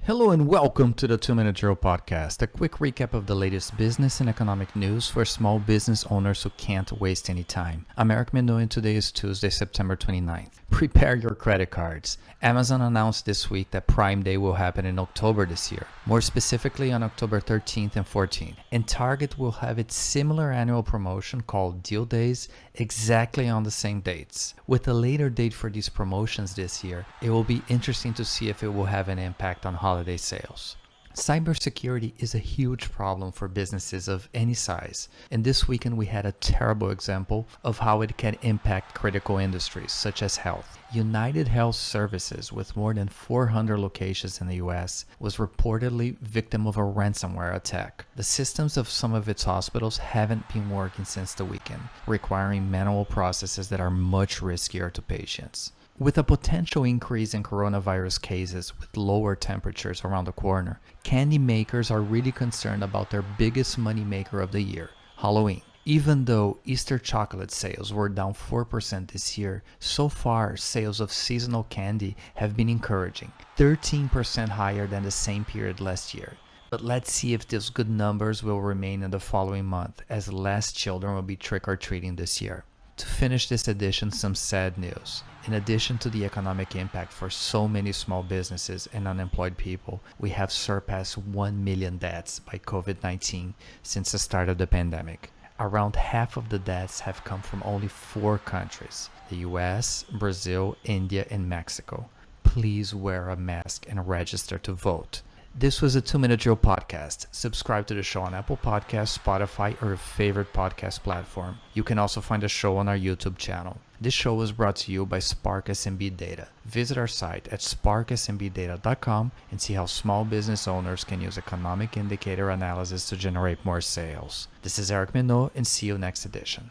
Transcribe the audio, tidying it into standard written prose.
Hello and welcome to the 2 Minute Drill Podcast, a quick recap of the latest business and economic news for small business owners who can't waste any time. I'm Eric Minoy and today is Tuesday, September 29th. Prepare your credit cards. Amazon announced this week that Prime Day will happen in October this year, more specifically on October 13th and 14th. And Target will have its similar annual promotion called Deal Days exactly on the same dates. With a later date for these promotions this year, it will be interesting to see if it will have an impact on holiday sales. Cybersecurity is a huge problem for businesses of any size, and this weekend we had a terrible example of how it can impact critical industries such as health. United Health Services, with more than 400 locations in the US, was reportedly victim of a ransomware attack. The systems of some of its hospitals haven't been working since the weekend, requiring manual processes that are much riskier to patients. With a potential increase in coronavirus cases with lower temperatures around the corner, candy makers are really concerned about their biggest money maker of the year, Halloween. Even though Easter chocolate sales were down 4% this year, so far sales of seasonal candy have been encouraging, 13% higher than the same period last year. But let's see if these good numbers will remain in the following month, as less children will be trick-or-treating this year. To finish this edition, some sad news. In addition to the economic impact for so many small businesses and unemployed people, we have surpassed 1 million deaths by COVID-19 since the start of the pandemic. Around half of the deaths have come from only 4 countries: the US, Brazil, India, and Mexico. Please wear a mask and register to vote. This was a 2 Minute Drill Podcast. Subscribe to the show on Apple Podcasts, Spotify, or your favorite podcast platform. You can also find the show on our YouTube channel. This show was brought to you by Spark SMB Data. Visit our site at sparksmbdata.com and see how small business owners can use economic indicator analysis to generate more sales. This is Eric Minot, and see you next edition.